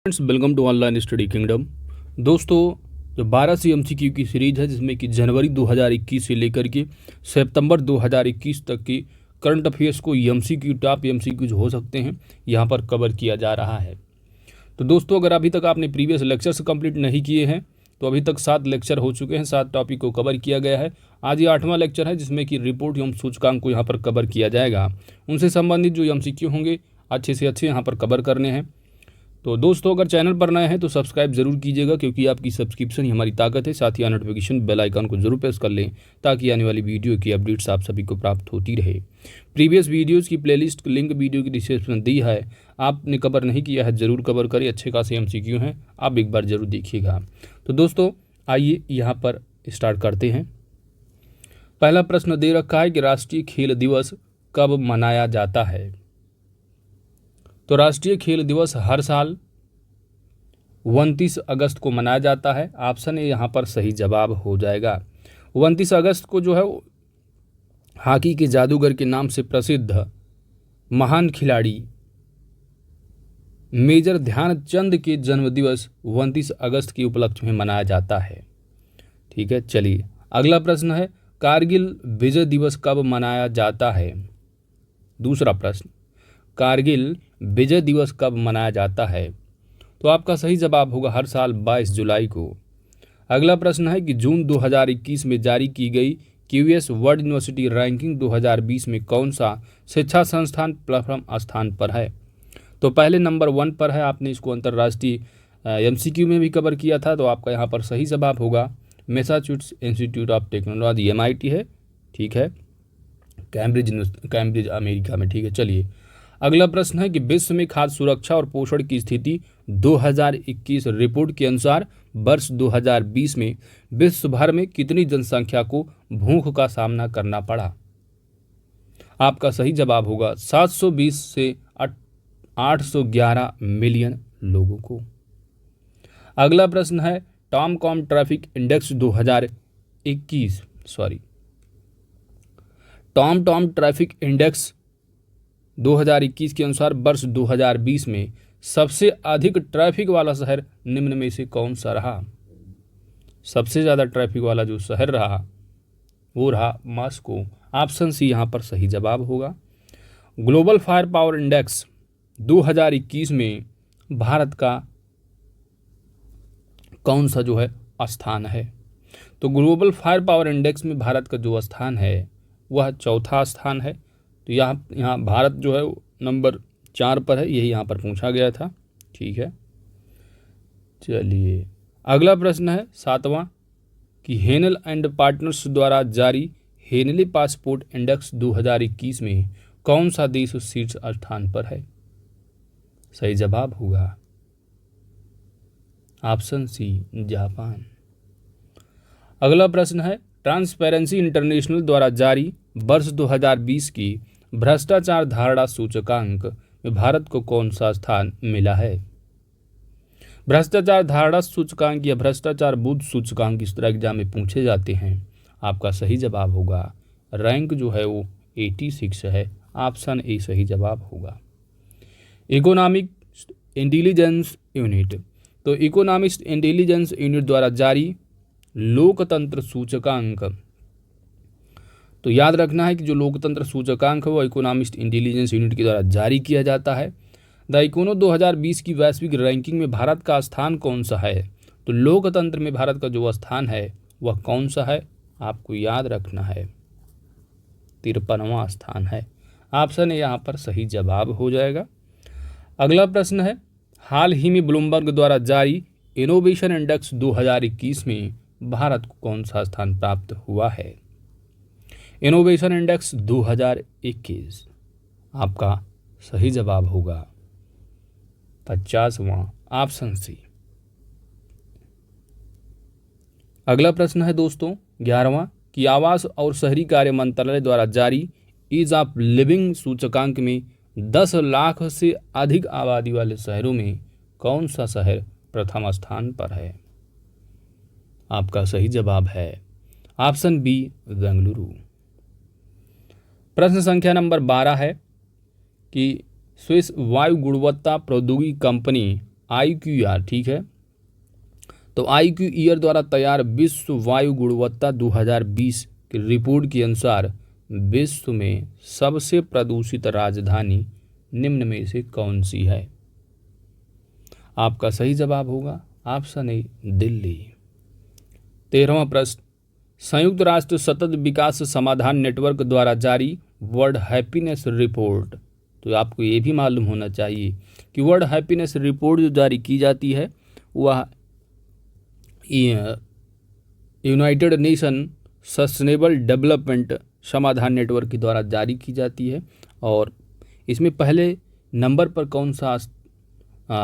Friends, welcome to online study kingdom. दोस्तों, जो 12 सी MCQ की सीरीज है जिसमें कि जनवरी 2021 से लेकर के सितंबर 2021 तक की करंट अफेयर्स को एमसीक्यू टॉप एमसीक्यूज हो सकते हैं यहाँ पर कवर किया जा रहा है। तो दोस्तों, अगर अभी तक आपने प्रीवियस लेक्चर्स कंप्लीट नहीं किए हैं तो अभी तक 7 लेक्चर हो चुके हैं, 7 टॉपिक को कवर किया गया है। आज ये 8वां लेक्चर है जिसमें कि रिपोर्ट एवं सूचकांक को यहाँ पर कवर किया जाएगा। उनसे संबंधित जो एमसीक्यू होंगे अच्छे से अच्छे यहाँ पर कवर करने हैं। तो दोस्तों, अगर चैनल पर नए हैं तो सब्सक्राइब जरूर कीजिएगा क्योंकि आपकी सब्सक्रिप्शन ही हमारी ताकत है। साथ ही नोटिफिकेशन बेल आइकन को जरूर प्रेस कर लें ताकि आने वाली वीडियो की अपडेट्स आप सभी को प्राप्त होती रहे। प्रीवियस वीडियोस की प्लेलिस्ट लिंक वीडियो की डिस्क्रिप्शन दी है, आपने कवर नहीं किया है जरूर कवर करें। अच्छे खासे एमसीक्यू हैं, आप एक बार जरूर देखिएगा। तो दोस्तों, आइए यहाँ पर स्टार्ट करते हैं। पहला प्रश्न दे रखा है कि राष्ट्रीय खेल दिवस कब मनाया जाता है। तो राष्ट्रीय खेल दिवस हर साल 29 अगस्त को मनाया जाता है। ऑप्शन ए यहाँ पर सही जवाब हो जाएगा। 29 अगस्त को जो है हॉकी के जादूगर के नाम से प्रसिद्ध महान खिलाड़ी मेजर ध्यानचंद के जन्मदिवस 29 अगस्त के उपलक्ष्य में मनाया जाता है। ठीक है, चलिए अगला प्रश्न है, कारगिल विजय दिवस कब मनाया जाता है। दूसरा प्रश्न, कारगिल विजय दिवस कब मनाया जाता है। तो आपका सही जवाब होगा हर साल 22 जुलाई को। अगला प्रश्न है कि जून 2021 में जारी की गई क्यूएस वर्ल्ड यूनिवर्सिटी रैंकिंग 2020 में कौन सा शिक्षा संस्थान प्रथम स्थान पर है। तो पहले नंबर 1 पर है। आपने इसको अंतर्राष्ट्रीय एमसीक्यू में भी कवर किया था, तो आपका यहाँ पर सही जवाब होगा Massachusetts institute of technology MIT है। ठीक है, कैम्ब्रिज अमेरिका में। ठीक है, चलिए अगला प्रश्न है कि विश्व में खाद्य सुरक्षा और पोषण की स्थिति 2021 रिपोर्ट के अनुसार वर्ष 2020 में विश्व भर में कितनी जनसंख्या को भूख का सामना करना पड़ा। आपका सही जवाब होगा 720 से 811 मिलियन लोगों को। अगला प्रश्न है TomTom traffic index 2021 Tom traffic index 2021 के अनुसार वर्ष 2020 में सबसे अधिक ट्रैफिक वाला शहर निम्न में से कौन सा रहा। सबसे ज़्यादा ट्रैफिक वाला जो शहर रहा वो रहा मॉस्को। ऑप्शन सी यहाँ पर सही जवाब होगा। ग्लोबल फायर पावर इंडेक्स 2021 में भारत का कौन सा जो है स्थान है। तो ग्लोबल फायर पावर इंडेक्स में भारत का जो स्थान है वह चौथा स्थान है। तो यहाँ भारत जो है नंबर 4 पर है, यही यहाँ पर पूछा गया था। ठीक है, चलिए अगला प्रश्न है 7वां कि हेनल एंड पार्टनर्स द्वारा जारी हेनली पासपोर्ट इंडेक्स 2021 में कौन सा देश शीर्ष स्थान पर है। सही जवाब होगा ऑप्शन सी जापान। अगला प्रश्न है ट्रांसपेरेंसी इंटरनेशनल द्वारा जारी वर्ष 2020 की भ्रष्टाचार धारणा सूचकांक में भारत को कौन सा स्थान मिला है। भ्रष्टाचार धारणा सूचकांक या भ्रष्टाचार बुद्ध सूचकांक इस तरह एग्जाम में पूछे जाते हैं। आपका सही जवाब होगा रैंक जो है वो 86 है। ऑप्शन ए सही जवाब होगा। इकोनॉमिक इंटेलिजेंस यूनिट, तो इकोनॉमिक्स इंटेलिजेंस यूनिट द्वारा जारी लोकतंत्र सूचकांक, तो याद रखना है कि जो लोकतंत्र सूचकांक है वो इकोनॉमिक्स इंटेलिजेंस यूनिट के द्वारा जारी किया जाता है। द इकोनो 2020 की वैश्विक रैंकिंग में भारत का स्थान कौन सा है। तो लोकतंत्र में भारत का जो स्थान है वह कौन सा है, आपको याद रखना है 53वां स्थान है। ऑप्शन ए यहाँ पर सही जवाब हो जाएगा। अगला प्रश्न है हाल ही में ब्लूमबर्ग द्वारा जारी इनोवेशन इंडेक्स 2021 में भारत को कौन सा स्थान प्राप्त हुआ है। इनोवेशन इंडेक्स 2021 आपका सही जवाब होगा 50वां। Option C. अगला प्रश्न है दोस्तों 11वां कि आवास और शहरी कार्य मंत्रालय द्वारा जारी ईज ऑफ लिविंग सूचकांक में 10 लाख से अधिक आबादी वाले शहरों में कौन सा शहर प्रथम स्थान पर है। आपका सही जवाब है ऑप्शन बी बेंगलुरु। प्रश्न संख्या नंबर 12 है कि स्विस वायु गुणवत्ता प्रौद्योगिकी कंपनी IQR, ठीक है। तो IQR द्वारा तैयार विश्व वायु गुणवत्ता 2020 की रिपोर्ट के अनुसार विश्व में सबसे प्रदूषित राजधानी निम्न में से कौन सी है? आपका सही जवाब होगा ऑप्शन ए, दिल्ली। 13वां प्रश्न, संयुक्त राष्ट्र सतत विकास समाधान नेटवर्क द्वारा जारी वर्ल्ड हैप्पीनेस रिपोर्ट, तो आपको ये भी मालूम होना चाहिए कि वर्ल्ड हैप्पीनेस रिपोर्ट जो जारी की जाती है वह यूनाइटेड नेशन सस्टेनेबल डेवलपमेंट समाधान नेटवर्क के द्वारा जारी की जाती है। और इसमें पहले नंबर पर कौन सा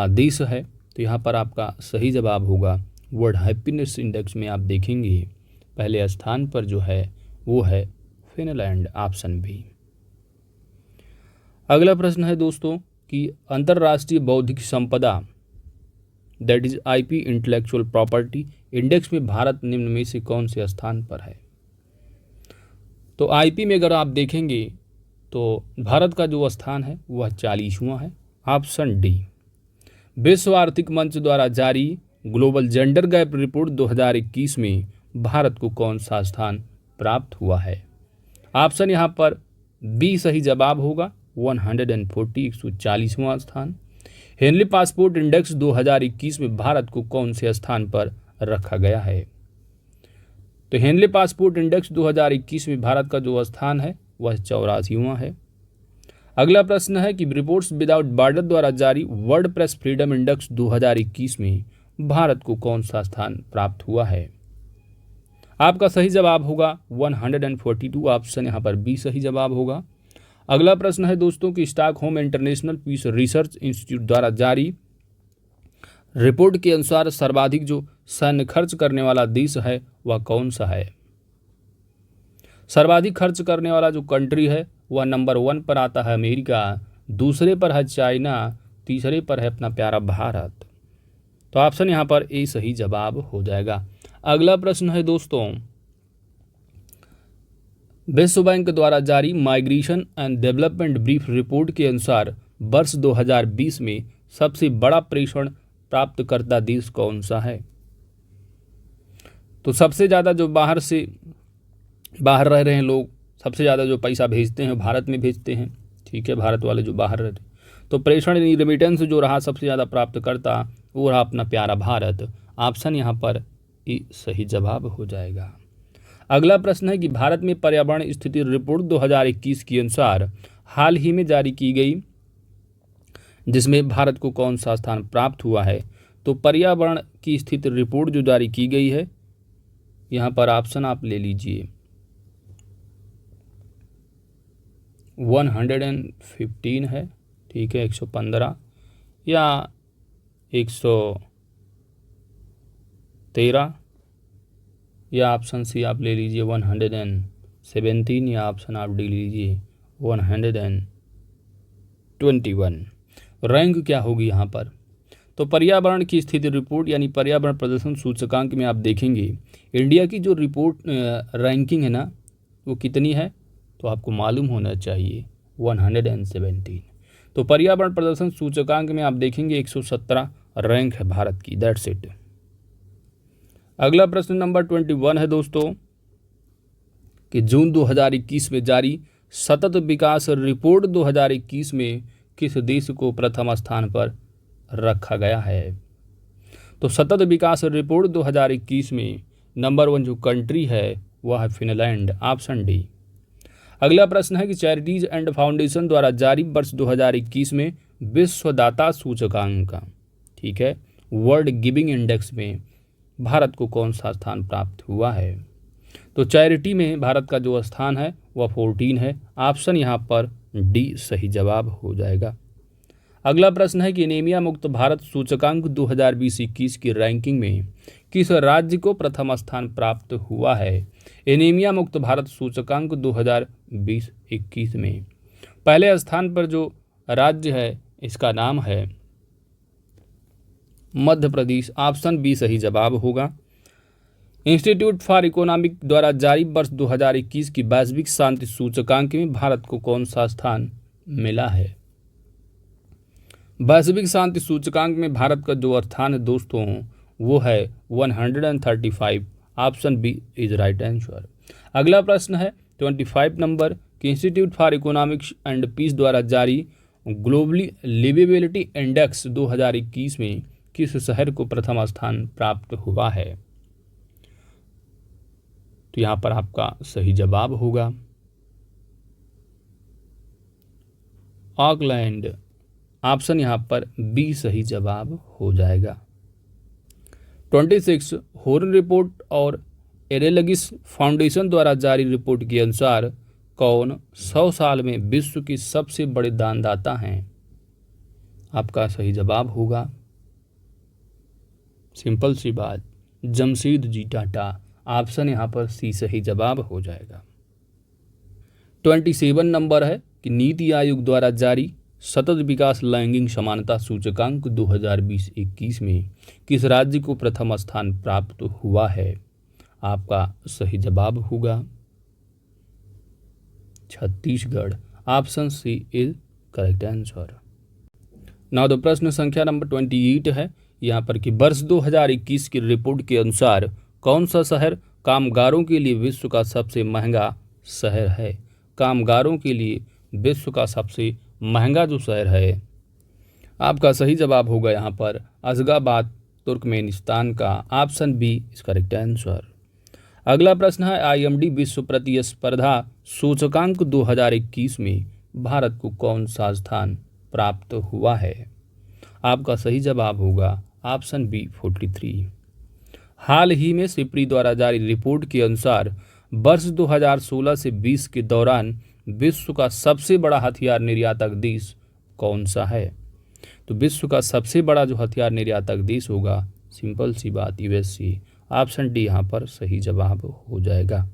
देश है? तो यहाँ पर आपका सही जवाब होगा वर्ल्ड हैप्पीनेस इंडेक्स में आप देखेंगे पहले स्थान पर जो है वो है फिनलैंड, ऑप्शन बी। अगला प्रश्न है दोस्तों कि अंतर्राष्ट्रीय बौद्धिक संपदा that is IP intellectual property index में भारत निम्न में से कौन से स्थान पर है? तो IP में अगर आप देखेंगे तो भारत का जो स्थान है वह 40वां है, ऑप्शन डी। विश्व आर्थिक मंच द्वारा जारी ग्लोबल जेंडर गैप रिपोर्ट 2021 में भारत को कौन सा स्थान प्राप्त हुआ है? ऑप्शन यहाँ पर बी सही जवाब होगा 140वां स्थान। हेनली पासपोर्ट इंडेक्स 2021 में भारत को कौन से स्थान पर रखा गया है? तो हेनली पासपोर्ट इंडेक्स 2021 में भारत का जो स्थान है वह 84वां है। अगला प्रश्न है कि रिपोर्ट्स विदाउट बॉर्डर द्वारा जारी वर्ल्ड प्रेस फ्रीडम इंडेक्स 2021 में भारत को कौन सा स्थान प्राप्त हुआ है? आपका सही जवाब होगा 142, ऑप्शन यहाँ पर बी सही जवाब होगा। अगला प्रश्न है दोस्तों कि Stockholm international peace research institute द्वारा जारी रिपोर्ट के अनुसार सर्वाधिक जो सैन्य खर्च करने वाला देश है वह कौन सा है? सर्वाधिक खर्च करने वाला जो कंट्री है वह नंबर 1 पर आता है अमेरिका, दूसरे पर है चाइना, तीसरे पर है अपना प्यारा भारत। तो ऑप्शन यहाँ पर ए सही जवाब हो जाएगा। अगला प्रश्न है दोस्तों, विश्व बैंक द्वारा जारी migration and development brief report के अनुसार वर्ष 2020 में सबसे बड़ा प्रेषण प्राप्तकर्ता देश कौन सा है? तो सबसे ज़्यादा जो बाहर रह रहे हैं लोग, सबसे ज़्यादा जो पैसा भेजते हैं भारत में भेजते हैं, ठीक है, भारत वाले जो बाहर रहते हैं, तो प्रेषण रेमिटेंस जो रहा सबसे ज़्यादा प्राप्त करता वो रहा अपना प्यारा भारत। ऑप्शन यहाँ पर ई सही जवाब हो जाएगा। अगला प्रश्न है कि भारत में पर्यावरण स्थिति रिपोर्ट 2021 के अनुसार हाल ही में जारी की गई जिसमें भारत को कौन सा स्थान प्राप्त हुआ है? तो पर्यावरण की स्थिति रिपोर्ट जो जारी की गई है यहाँ पर ऑप्शन आप ले लीजिए 115 है, ठीक है, 115 या 113 या ऑप्शन सी आप ले लीजिए 117 या ऑप्शन आप डी लीजिए 121। रैंक क्या होगी यहाँ पर? तो पर्यावरण की स्थिति रिपोर्ट यानी पर्यावरण प्रदर्शन सूचकांक में आप देखेंगे इंडिया की जो रिपोर्ट रैंकिंग है ना वो कितनी है, तो आपको मालूम होना चाहिए 117। तो पर्यावरण प्रदर्शन सूचकांक में आप देखेंगे 117 रैंक है भारत की, दैट्स इट। अगला प्रश्न नंबर 21 है दोस्तों कि जून 2021 में जारी सतत विकास रिपोर्ट 2021 में किस देश को प्रथम स्थान पर रखा गया है? तो सतत विकास रिपोर्ट 2021 में नंबर 1 जो कंट्री है वह है फिनलैंड, ऑप्शन डी। अगला प्रश्न है कि चैरिटीज एंड फाउंडेशन द्वारा जारी वर्ष 2021 में विश्वदाता सूचकांक, ठीक है, वर्ल्ड गिविंग इंडेक्स में भारत को कौन सा स्थान प्राप्त हुआ है? तो चैरिटी में भारत का जो स्थान है वह 14 है, ऑप्शन यहाँ पर डी सही जवाब हो जाएगा। अगला प्रश्न है कि एनीमिया मुक्त भारत सूचकांक 2020-21 की रैंकिंग में किस राज्य को प्रथम स्थान प्राप्त हुआ है? एनीमिया मुक्त भारत सूचकांक 2020-21 में पहले स्थान पर जो राज्य है इसका नाम है मध्य प्रदेश, ऑप्शन बी सही जवाब होगा। इंस्टीट्यूट फॉर इकोनॉमिक द्वारा जारी वर्ष 2021 की वैश्विक शांति सूचकांक में भारत को कौन सा स्थान मिला है? वैश्विक शांति सूचकांक में भारत का जो स्थान है दोस्तों वो है 135। Option B is right answer. अगला प्रश्न है 25 नंबर कि institute for economics and peace द्वारा जारी ग्लोबली लिवेबिलिटी इंडेक्स 2021 में किस शहर को प्रथम स्थान प्राप्त हुआ है? तो यहाँ पर आपका सही जवाब होगा ऑकलैंड। ऑप्शन यहाँ पर बी सही जवाब हो जाएगा। 26 हॉर्न रिपोर्ट और एरेलगिस फाउंडेशन द्वारा जारी रिपोर्ट के अनुसार कौन 100 साल में विश्व की सबसे बड़े दानदाता हैं? आपका सही जवाब होगा सिंपल सी बात जमशेदजी टाटा। ऑप्शन यहाँ पर सी सही जवाब हो जाएगा। 27 नंबर है कि नीति आयोग द्वारा जारी सतत विकास लैंगिक समानता सूचकांक 2020-21 में किस राज्य को प्रथम स्थान प्राप्त हुआ है? आपका सही जवाब होगा Chhattisgarh. Option C is correct answer. Now the प्रश्न संख्या नंबर 28 है यहाँ पर कि वर्ष 2021 की रिपोर्ट के अनुसार कौन सा शहर कामगारों के लिए विश्व का सबसे महंगा शहर है? कामगारों के लिए विश्व का सबसे महंगा जो शहर है, आपका सही जवाब होगा यहाँ पर अशगाबाद तुर्कमेनिस्तान का। Option B is correct answer. अगला प्रश्न है IMD विश्व प्रतिस्पर्धा सूचकांक 2021 में भारत को कौन सा स्थान प्राप्त हुआ है? आपका सही जवाब होगा ऑप्शन बी 43। हाल ही में सिप्री द्वारा जारी रिपोर्ट के अनुसार वर्ष 2016 से 20 के दौरान विश्व का सबसे बड़ा हथियार निर्यातक देश कौन सा है? तो विश्व का सबसे बड़ा जो हथियार निर्यातक देश होगा सिंपल सी बात USA। ऑप्शन डी यहाँ पर सही जवाब हो जाएगा।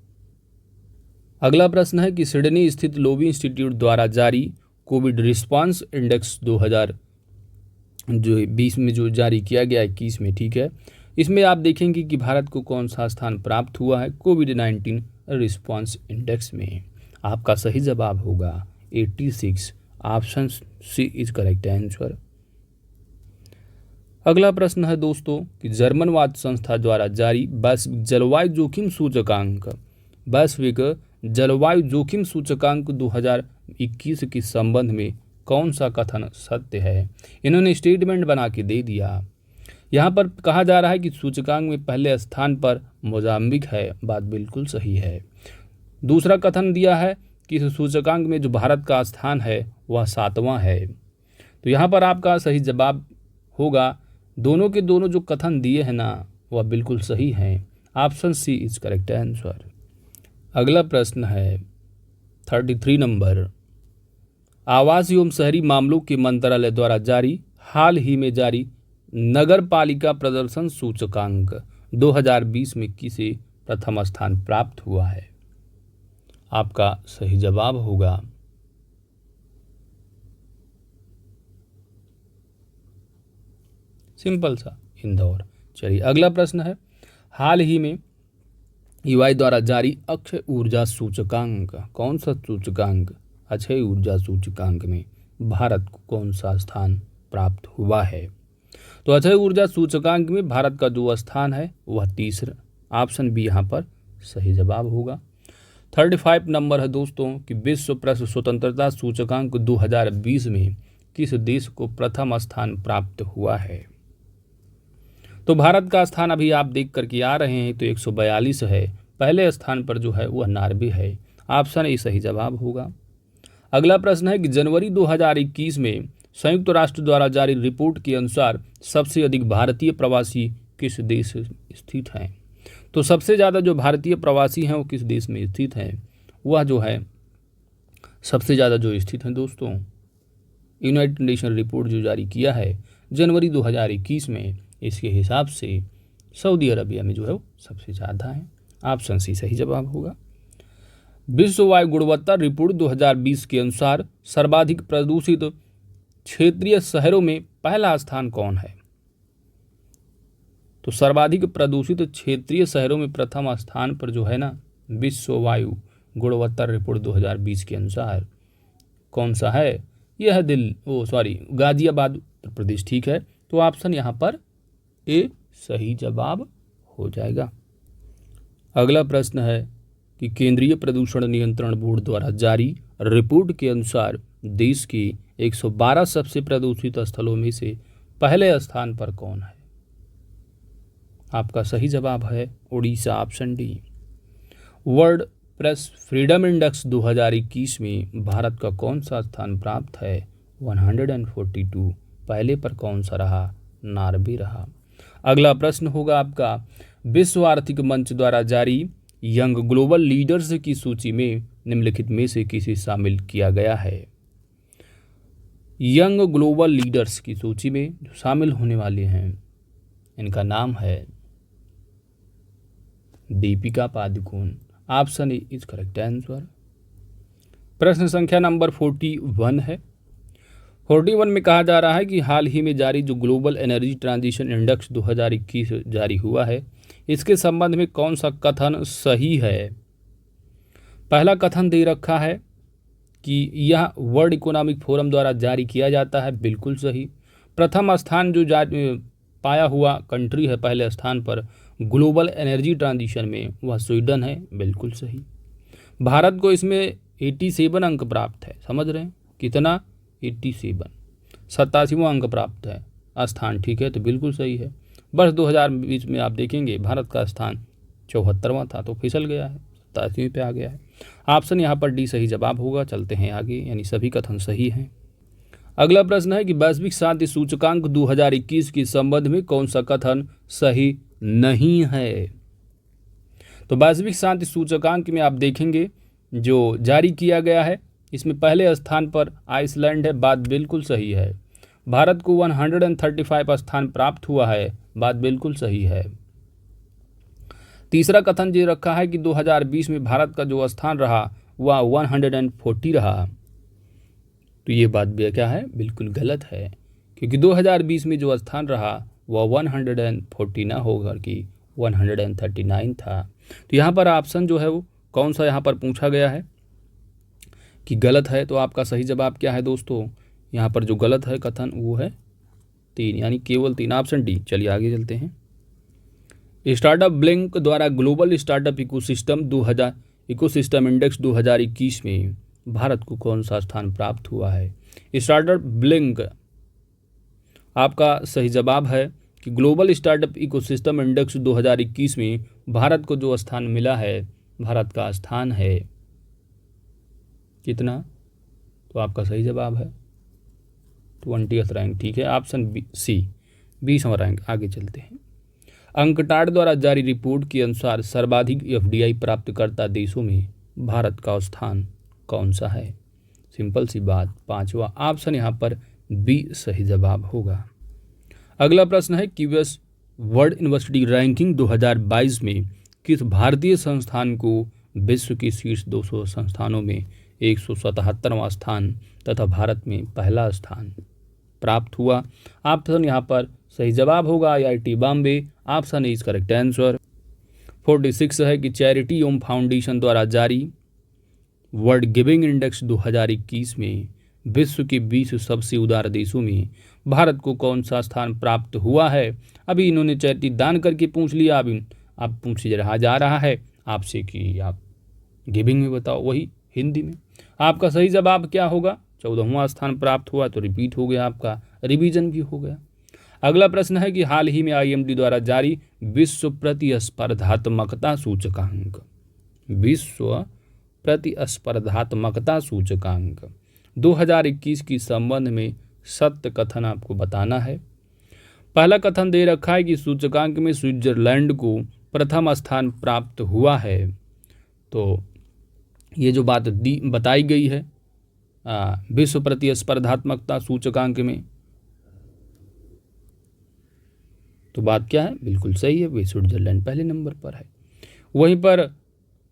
अगला प्रश्न है कि सिडनी स्थित लोबी इंस्टीट्यूट द्वारा जारी कोविड रिस्पांस इंडेक्स 2020 में जो जारी किया गया 21 में, ठीक है, इसमें आप देखेंगे कि भारत को कौन सा स्थान प्राप्त हुआ है कोविड-19 रिस्पांस इंडेक्स में। आपका सही जवाब होगा 86। Option C is correct answer. अगला प्रश्न है दोस्तों कि जर्मनवाद संस्था द्वारा जारी वैश्विक जलवायु जोखिम सूचकांक 2021 के संबंध में कौन सा कथन सत्य है? इन्होंने स्टेटमेंट बना के दे दिया। यहाँ पर कहा जा रहा है कि सूचकांक में पहले स्थान पर मोजाम्बिक है। बात बिल्कुल सही है। दूसरा कथन दिया है कि इस सूचकांक में जो भारत का स्थान है वह 7वां है। तो यहाँ पर आपका सही जवाब होगा दोनों के दोनों जो कथन दिए हैं ना वह बिल्कुल सही हैं। Option C is correct answer. अगला प्रश्न है 33 नंबर आवास एवं शहरी मामलों के मंत्रालय द्वारा जारी हाल ही में जारी नगर पालिका प्रदर्शन सूचकांक 2020 में किसे प्रथम स्थान प्राप्त हुआ है? आपका सही जवाब होगा सिंपल सा इंदौर। चलिए अगला प्रश्न है हाल ही में EY द्वारा जारी अक्षय ऊर्जा सूचकांक, कौन सा सूचकांक अक्षय ऊर्जा सूचकांक में भारत को कौन सा स्थान प्राप्त हुआ है? तो अक्षय ऊर्जा सूचकांक में भारत का जो स्थान है वह 30। ऑप्शन बी यहाँ पर सही जवाब होगा। 35 नंबर है दोस्तों कि विश्व प्रेस स्वतंत्रता सूचकांक 2020 में किस देश को प्रथम स्थान प्राप्त हुआ है? तो भारत का स्थान अभी आप देख करके आ रहे हैं तो 142 है। पहले स्थान पर जो है वह नॉर्वे है। ऑप्शन ए सही जवाब होगा। अगला प्रश्न है कि जनवरी 2021 में संयुक्त राष्ट्र द्वारा जारी रिपोर्ट के अनुसार सबसे अधिक भारतीय प्रवासी किस देश स्थित हैं? तो सबसे ज़्यादा जो भारतीय प्रवासी हैं वो किस देश में स्थित हैं? वह जो है सबसे ज़्यादा जो स्थित हैं दोस्तों यूनाइटेड नेशन रिपोर्ट जो जारी किया है जनवरी 2021 में, इसके हिसाब से सऊदी अरबिया में जो है वो सबसे ज़्यादा है। ऑप्शन सी सही जवाब होगा। विश्व वायु गुणवत्ता रिपोर्ट 2020 के अनुसार सर्वाधिक प्रदूषित क्षेत्रीय शहरों में पहला स्थान कौन है? तो सर्वाधिक प्रदूषित क्षेत्रीय शहरों में प्रथम स्थान पर जो है ना विश्व वायु गुणवत्ता रिपोर्ट 2020 के अनुसार कौन सा है? यह गाजियाबाद उत्तर प्रदेश। ठीक है, तो ऑप्शन यहाँ पर ए सही जवाब हो जाएगा। अगला प्रश्न है कि केंद्रीय प्रदूषण नियंत्रण बोर्ड द्वारा जारी रिपोर्ट के अनुसार देश के 112 सबसे प्रदूषित स्थलों में से पहले स्थान पर कौन है? आपका सही जवाब है Orissa, option D. World press freedom index 2021 में भारत का कौन सा स्थान प्राप्त है? 142। पहले पर कौन सा रहा? नॉर्वे रहा। अगला प्रश्न होगा आपका, विश्व आर्थिक मंच द्वारा जारी यंग ग्लोबल लीडर्स की सूची में निम्नलिखित में से किसे शामिल किया गया है? यंग ग्लोबल लीडर्स की सूची में जो शामिल होने वाले हैं इनका नाम है Deepika Padukone. Option A is correct answer. प्रश्न संख्या नंबर 41 है। 41 में कहा जा रहा है कि हाल ही में जारी जो ग्लोबल एनर्जी ट्रांजिशन इंडेक्स 2021 जारी हुआ है, इसके संबंध में कौन सा कथन सही है? पहला कथन दे रखा है कि यह वर्ल्ड इकोनॉमिक फोरम द्वारा जारी किया जाता है, बिल्कुल सही। प्रथम स्थान जो पाया हुआ कंट्री है पहले स्थान पर ग्लोबल एनर्जी ट्रांजिशन में, वह स्वीडन है, बिल्कुल सही। भारत को इसमें 87 अंक प्राप्त है, समझ रहे हैं कितना? 87, 87वां अंक प्राप्त है स्थान। ठीक है, तो बिल्कुल सही है। वर्ष 2020 में आप देखेंगे भारत का स्थान 74वां था, तो फिसल गया है, 87वें पे आ गया है। ऑप्शन यहाँ पर डी सही जवाब होगा। चलते हैं आगे, यानी सभी कथन सही हैं। अगला प्रश्न है कि वैश्विक शांति सूचकांक 2021 के संबंध में कौन सा कथन सही नहीं है? तो वैश्विक शांति सूचकांक में आप देखेंगे जो जारी किया गया है, इसमें पहले स्थान पर आइसलैंड है, बात बिल्कुल सही है। भारत को 135 स्थान प्राप्त हुआ है, बात बिल्कुल सही है। तीसरा कथन ये रखा है कि 2020 में भारत का जो स्थान रहा वह 140 रहा, तो ये बात भी क्या है? बिल्कुल गलत है, क्योंकि 2020 में जो स्थान रहा वह 140 ना होकर कि 139 था। तो यहाँ पर ऑप्शन जो है वो कौन सा यहाँ पर पूछा गया है कि गलत है, तो आपका सही जवाब क्या है दोस्तों? यहाँ पर जो गलत है कथन वो है 3, यानी केवल 3, ऑप्शन डी। चलिए आगे चलते हैं। स्टार्टअप ब्लिंक द्वारा ग्लोबल स्टार्टअप इकोसिस्टम इंडेक्स 2021 में भारत को कौन सा स्थान प्राप्त हुआ है? स्टार्टअप ब्लिंक, आपका सही जवाब है कि ग्लोबल स्टार्टअप इकोसिस्टम इंडेक्स 2021 में भारत को जो स्थान मिला है, भारत का स्थान है कितना? तो आपका सही जवाब है 20th रैंक। ठीक है, ऑप्शन सी 20वां रैंक। आगे चलते हैं। अंकटाड द्वारा जारी रिपोर्ट के अनुसार सर्वाधिक एफडीआई प्राप्तकर्ता देशों में भारत का स्थान कौन सा है? सिंपल सी बात, 5वां। ऑप्शन यहाँ पर बी सही जवाब होगा। अगला प्रश्न है क्यूएस वर्ल्ड यूनिवर्सिटी रैंकिंग 2022 में किस भारतीय संस्थान को विश्व की शीर्ष 200 संस्थानों में 177वां स्थान तथा भारत में पहला स्थान प्राप्त हुआ? ऑप्शन यहाँ पर सही जवाब होगा IIT Bombay. Option is correct answer. 46 है कि चैरिटी ओम फाउंडेशन द्वारा जारी वर्ल्ड गिविंग इंडेक्स 2021 में विश्व के 20 सबसे उदार देशों में भारत को कौन सा स्थान प्राप्त हुआ है? अभी इन्होंने चैरिटी दान करके पूछ लिया, अभी आप पूछ रहा जा रहा है आपसे कि आप गिविंग में बताओ, वही हिंदी में। आपका सही जवाब क्या होगा? 14वां स्थान प्राप्त हुआ, तो रिपीट हो गया, आपका रिवीजन भी हो गया। अगला प्रश्न है कि हाल ही में IMD द्वारा जारी विश्व प्रतिस्पर्धात्मकता सूचकांक 2021 के संबंध में सत्य कथन आपको बताना है। पहला कथन दे रखा है कि सूचकांक में स्विट्जरलैंड को प्रथम स्थान प्राप्त हुआ है। तो ये जो बात बताई गई है विश्व प्रतिस्पर्धात्मकता सूचकांक में, तो बात क्या है? बिल्कुल सही है, स्विट्जरलैंड पहले नंबर पर है। वहीं पर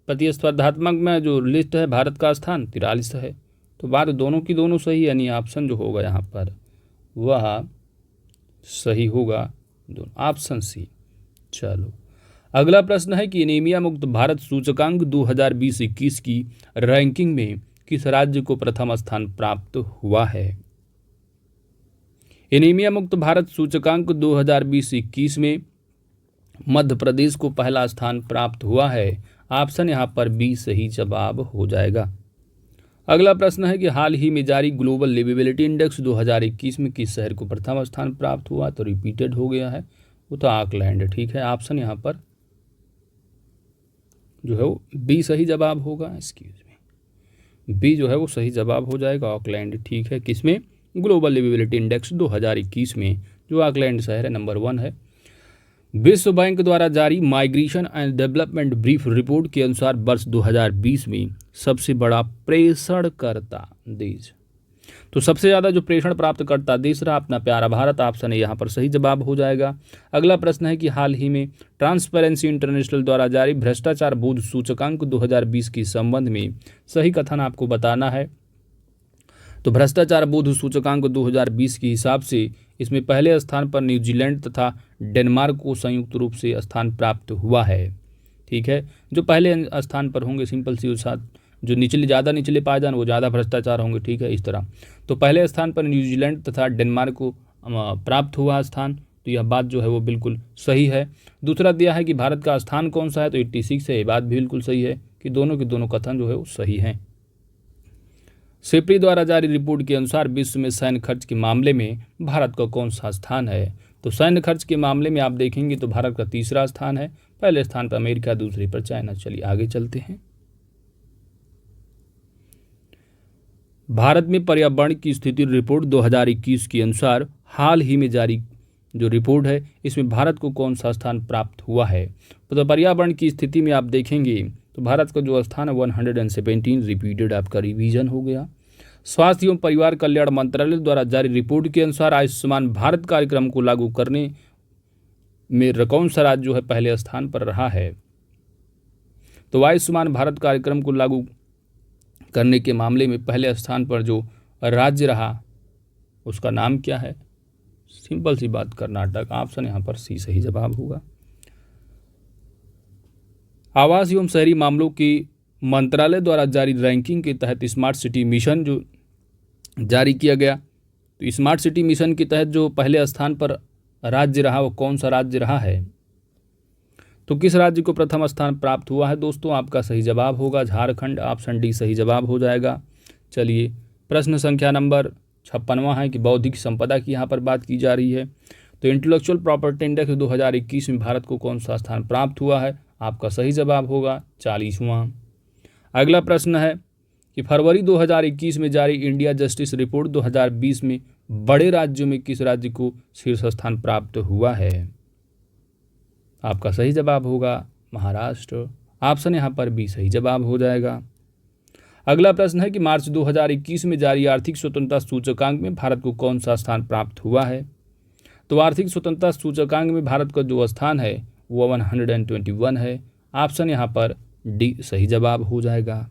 प्रतिस्पर्धात्मक में जो लिस्ट है भारत का स्थान 43 है। तो बात दोनों की दोनों सही, यानी ऑप्शन जो होगा यहाँ पर वह सही होगा, दोनों, ऑप्शन सी। चलो अगला प्रश्न है कि एनीमिया मुक्त भारत सूचकांक 2020-21 की रैंकिंग में किस राज्य को प्रथम स्थान प्राप्त हुआ है? एनीमिया मुक्त भारत सूचकांक 2020-21 में मध्य प्रदेश को पहला स्थान प्राप्त हुआ है। ऑप्शन यहाँ पर बी सही जवाब हो जाएगा। अगला प्रश्न है कि हाल ही में जारी ग्लोबल लिवेबिलिटी इंडेक्स 2021 में किस शहर को प्रथम स्थान प्राप्त हुआ? तो रिपीटेड हो गया है, वो तो ऑकलैंड। ठीक है, ऑप्शन यहाँ पर जो है वो बी सही जवाब होगा। एक्सक्यूज में, बी जो है वो सही जवाब हो जाएगा, ऑकलैंड। ठीक है, किसमें? ग्लोबल लिवेबिलिटी इंडेक्स 2021 में, जो ऑकलैंड शहर है नंबर 1 है। विश्व बैंक द्वारा जारी migration and development brief report के अनुसार वर्ष 2020 में सबसे बड़ा प्रेषणकर्ता देश, तो सबसे ज़्यादा जो प्रेषण प्राप्त करता देश रहा अपना प्यारा भारत। ऑप्शन है यहाँ पर सही जवाब हो जाएगा। अगला प्रश्न है कि हाल ही में ट्रांसपेरेंसी इंटरनेशनल द्वारा जारी भ्रष्टाचार बोध सूचकांक 2020 के संबंध में सही कथन आपको बताना है। तो भ्रष्टाचार बोध सूचकांक 2020 के हिसाब से इसमें पहले स्थान पर न्यूजीलैंड तथा डेनमार्क को संयुक्त रूप से स्थान प्राप्त हुआ है। ठीक है, जो पहले स्थान पर होंगे सिंपल सी साथ, जो निचले ज़्यादा निचले पाए जान वो ज़्यादा भ्रष्टाचार होंगे। ठीक है, इस तरह तो पहले स्थान पर न्यूजीलैंड तथा डेनमार्क को प्राप्त हुआ स्थान, तो यह बात जो है वो बिल्कुल सही है। दूसरा दिया है कि भारत का स्थान कौन सा है, तो 86 है, ये बात भी बिल्कुल सही है कि दोनों के दोनों कथन जो है वो सही हैं। सेप्री द्वारा जारी रिपोर्ट के अनुसार विश्व में सैन्य खर्च के मामले में भारत का कौन सा स्थान है? तो सैन्य खर्च के मामले में आप देखेंगे तो भारत का तीसरा स्थान है, पहले स्थान पर अमेरिका, दूसरे पर चाइना। चलिए आगे चलते हैं। भारत में पर्यावरण की स्थिति रिपोर्ट 2021 के अनुसार हाल ही में जारी जो रिपोर्ट है इसमें भारत को कौन सा स्थान प्राप्त हुआ है? तो पर्यावरण की स्थिति में आप देखेंगे तो भारत का जो स्थान है 117 रिपीटेड आपका रिवीजन हो गया। स्वास्थ्य एवं परिवार कल्याण मंत्रालय द्वारा जारी रिपोर्ट के अनुसार आयुष्मान भारत कार्यक्रम को लागू करने में कौन सा राज्य जो है पहले स्थान पर रहा है? तो आयुष्मान भारत कार्यक्रम को लागू करने के मामले में पहले स्थान पर जो राज्य रहा उसका नाम क्या है? सिंपल सी बात, कर्नाटक। ऑप्शन यहाँ पर सी सही जवाब होगा। आवास एवं शहरी मामलों के मंत्रालय द्वारा जारी रैंकिंग के तहत स्मार्ट सिटी मिशन जो जारी किया गया, तो स्मार्ट सिटी मिशन के तहत जो पहले स्थान पर राज्य रहा वो कौन सा राज्य रहा है? तो किस राज्य को प्रथम स्थान प्राप्त हुआ है दोस्तों? आपका सही जवाब होगा झारखंड। ऑप्शन डी सही जवाब हो जाएगा। चलिए प्रश्न संख्या नंबर 56वां है कि बौद्धिक संपदा की यहाँ पर बात की जा रही है। तो इंटेलेक्चुअल प्रॉपर्टी इंडेक्स 2021 में भारत को कौन सा स्थान प्राप्त हुआ है? आपका सही जवाब होगा 40वां। अगला प्रश्न है कि फरवरी 2021 में जारी इंडिया जस्टिस रिपोर्ट 2020 में बड़े राज्यों में किस राज्य को शीर्ष स्थान प्राप्त हुआ है? आपका सही जवाब होगा महाराष्ट्र। ऑप्शन यहाँ पर भी सही जवाब हो जाएगा। अगला प्रश्न है कि मार्च 2021 में जारी आर्थिक स्वतंत्रता सूचकांक में भारत को कौन सा स्थान प्राप्त हुआ है? तो आर्थिक स्वतंत्रता सूचकांक में भारत का जो स्थान है वो 121 है। ऑप्शन यहाँ पर डी सही जवाब हो जाएगा।